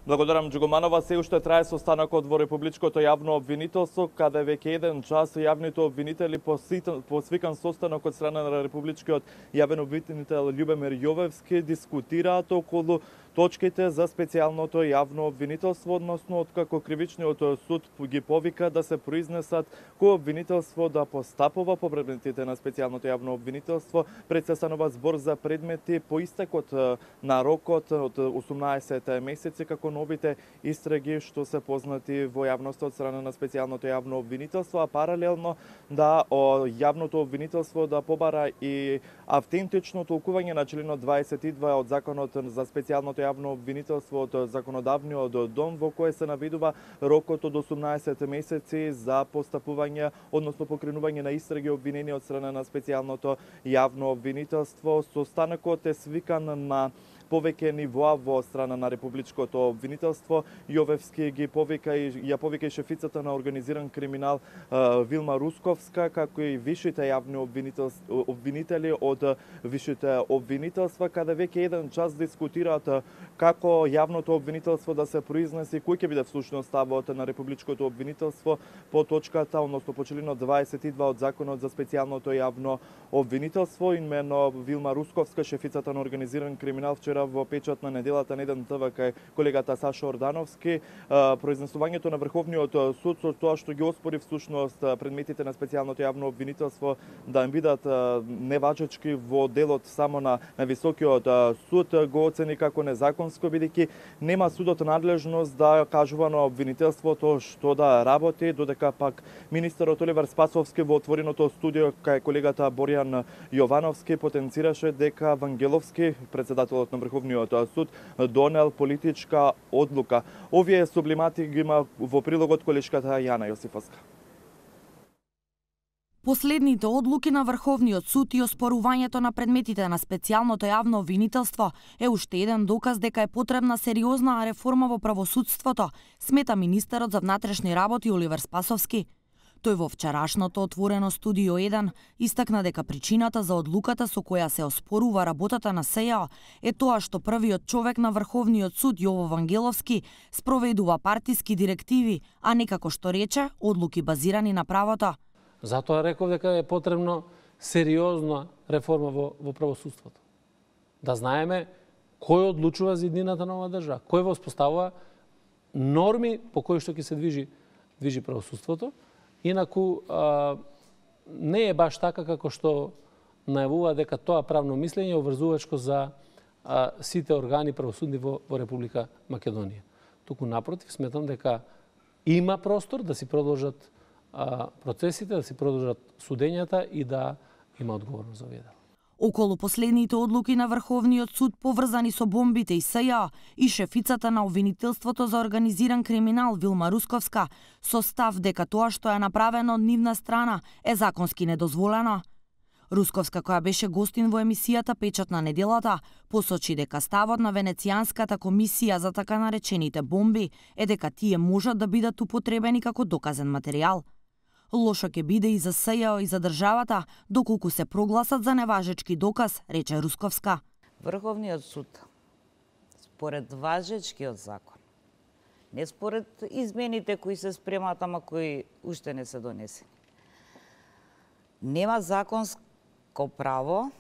Благодарам, Джугоманова. Се уште трае состанокот во Републичкото јавно обвинителство, каде веќе еден час јавните обвинители посвикан состанок од страна на Републичкиот јавен обвинител Љубомир Јовевски дискутираат околу точките за специјалното јавно обвинителство, односно откако кривичниот суд ги повика да се произнесат кој обвинителство да постапува по предметите на специјалното јавно обвинителство, пред се станува збор за предмети по истекот на рокот од 18 месеци, како новите истраги што се познати во јавноста од страна на специјалното јавно обвинителство, а паралелно да јавното обвинителство да побара и автентично толкување на членот 22 од законот за специјалното јавно обвинителство од законодавниот дом, во кое се наведува рокот од 18 месеци за постапување, односно покренување на истраги обвинени од страна на специјалното јавно обвинителство. Состанокот е свикан на повеќе нивоа во страна на Републичкото обвинителство. Јовевски ги повика и ја повика и шефицата на организиран криминал Вилма Русковска, како и вишите јавни обвинители од вишите обвинителства, каде веќе еден час дискутираат како јавното обвинителство да се произнесе кој ќе биде всушност ставот на Републичкото обвинителство по точката, односно по членот 22 од законот за специјалното јавно обвинителство. Имено Вилма Русковска, шефицата на организиран криминал, вчера во печат на неделата на еден ТВ кај колегата Сашо Ордановски, произнесувањето на Врховниот суд со тоа што ги оспори всушност предметите на специјалното јавно обвинителство да им бидат неважечки во делот само на Високиот суд, го оцени како незаконско, бидејќи нема судот надлежност да кажува на обвинителството што да работи, додека пак министерот Оливер Спасовски во отвореното студио кај колегата Боријан Јовановски потенцираше дека Вангеловски, председателот на Врховниот суд, донел политичка одлука. Овие сублимати ги има во прилогот колешката Јана Јосифовска. Последните одлуки на Врховниот суд и оспорувањето на предметите на специјалното јавно обвинителство е уште еден доказ дека е потребна сериозна реформа во правосудството, смета министерот за внатрешни работи Оливер Спасовски. Тој во вчерашното отворено студио 1 истакна дека причината за одлуката со која се оспорува работата на СЈО е тоа што првиот човек на Врховниот суд Јово Вангеловски спроведува партиски директиви, а не како што рече, одлуки базирани на правото. Затоа реков дека е потребно сериозна реформа во правосудството. Да знаеме кој одлучува за иднината на оваа држава, кој воспоставува норми по кои што ќе се движи правосудството. Инаку не е баш така како што најавува дека тоа правно мислење е обврзувачко за сите органи правосудни во Република Македонија. Туку напротив, сметам дека има простор да си продолжат процесите, да си продолжат судењата и да има одговорност за овие дела. Околу последните одлуки на Врховниот суд поврзани со бомбите и СЈО и шефицата на обвинителството за организиран криминал Вилма Русковска со став дека тоа што е направено од нивна страна е законски недозволено. Русковска, која беше гостин во емисијата Печат на неделата, посочи дека ставот на Венецијанската комисија за така наречените бомби е дека тие можат да бидат употребени како доказен материјал. Лошо ќе биде и за СЈО и за државата, доколку се прогласат за неважечки доказ, рече Русковска. Врховниот суд, според важечкиот закон, не според измените кои се спремаат, ама кои уште не се донесени, нема законско право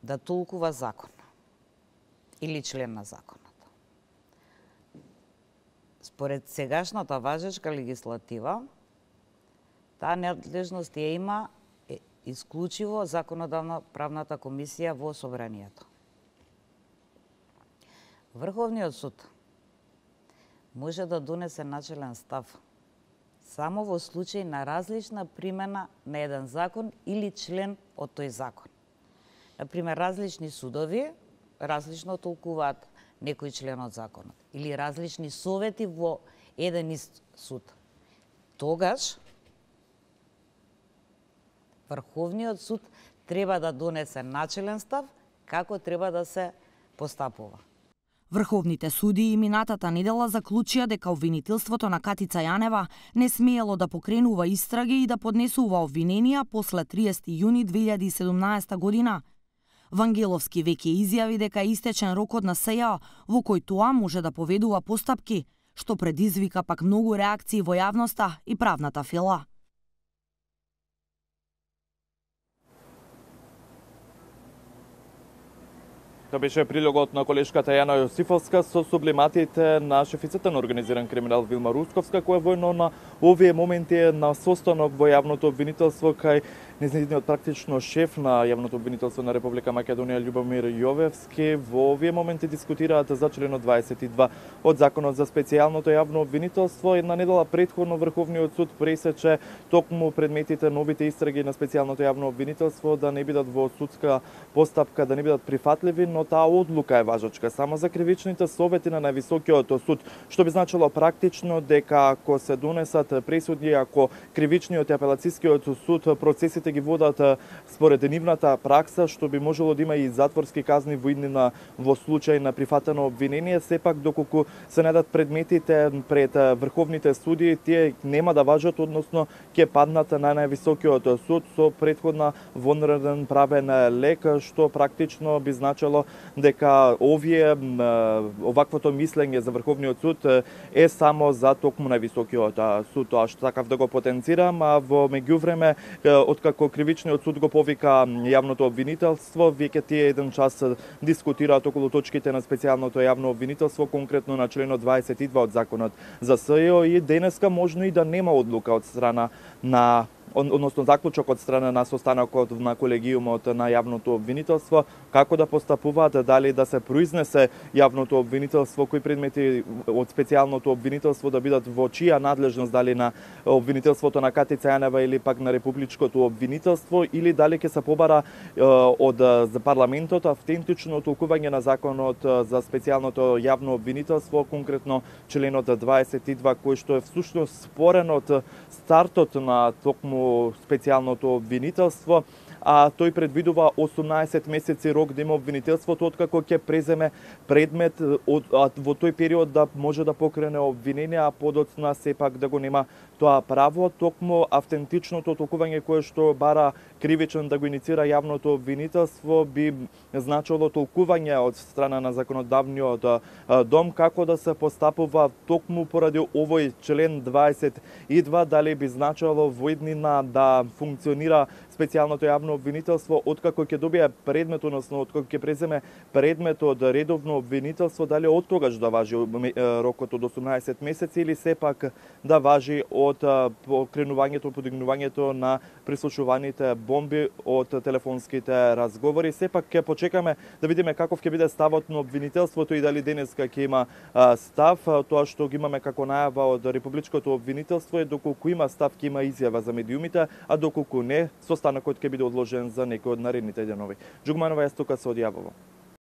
да толкува закон или член на законот. Според сегашната важечка легислатива, таа надлежност ја има исклучиво законодавна правната комисија во Собранието. Врховниот суд може да донесе начелен став само во случај на различна примена на еден закон или член од тој закон. Например, различни судови различно толкуваат некој член од законот или различни совети во еден ист суд. Тогаш Врховниот суд треба да донесе начелен став како треба да се постапува. Врховните судии и минатата недела заклучија дека обвинителството на Катица Јанева не смеело да покренува истраги и да поднесува обвиненија после 30 јуни 2017 година. Вангеловски веќе изјави дека е истечен рокот на СЈ во кој тоа може да поведува постапки, што предизвика пак многу реакции во јавноста и правната фила. Тоа беше прилогот на колешката Јана Јосифовска со сублиматите на шефицата на организиран криминал Вилма Русковска, која воено на овие моменти е на состанок во јавното обвинителство кај нејзиниот практично шеф на јавното обвинителство на Република Македонија Љубомир Јовевски. Во овие моменти дискутираат за членот 22 од Законот за специјалното јавно обвинителство. Една недела претходно Врховниот суд пресече токму предметите новите истраги на специјалното јавно обвинителство да не бидат во судска постапка, да не бидат прифатливи, но таа одлука е важачка само за кривичните совети на највисокиот суд, што би значило практично дека ако се донесат пресуди, ако кривичниот и апелацискиот суд процесите ги водат според нивната пракса, што би можело да има и затворски казни во иднина во случај на прифатено обвинение, сепак доколку се најдат предметите пред врховните суди, тие нема да важат, односно ќе паднат на највисокиот суд со претходна вонреден правен лек, што практично би значило дека оваквото мислење за Врховниот суд е само за токму највисокиот суд. Тоа што сакав да го потенцирам, а во меѓувреме, откако кривичниот суд го повика јавното обвинителство, веќе тие еден час дискутираат околу точките на специјалното јавно обвинителство, конкретно на членот 22 од Законот за СЈО, и денеска можно и да нема одлука од страна на односно заклучок од страна на состанокот на колегиумот на јавното обвинителство, како да постапуваат, дали да се произнесе јавното обвинителство, кои предмети од специјалното обвинителство да бидат во чија надлежност, дали на обвинителството на Катица Јанева или пак на републичкото обвинителство, или дали ќе се побара од парламентот автентично толкување на Законот за специјалното јавно обвинителство, конкретно членот 22, кој што е всушност спорен од стартот на токму специјалното обвинителство, а тој предвидува 18 месеци рок да има обвинителството откако ќе преземе предмет во тој период да може да покрене обвинение, а подоцна сепак да го нема тоа право. Токму автентичното толкување кое што бара кривичен да го иницира јавното обвинителство би значило толкување од страна на законодавниот дом како да се постапува токму поради овој член 22, дали би значило во иднина да функционира специјалното јавно обвинителство откако ќе добие предмет, односно откако ќе преземе предмет од редовно обвинителство, дали од тогаш да важи рокот од 18 месеци или сепак да важи од покренувањето, подигнувањето на прислушуваните бомби од телефонските разговори. Сепак ќе почекаме да видиме каков ќе биде ставот на обвинителството и дали денеска ќе има став. Тоа што ги имаме како најава од републичкото обвинителство е доколку има став ќе има изјава за медиумите, а доколку не, состанокот ќе биде одложен за некој од наредните денови. Джугманова јас тука се одјавувам.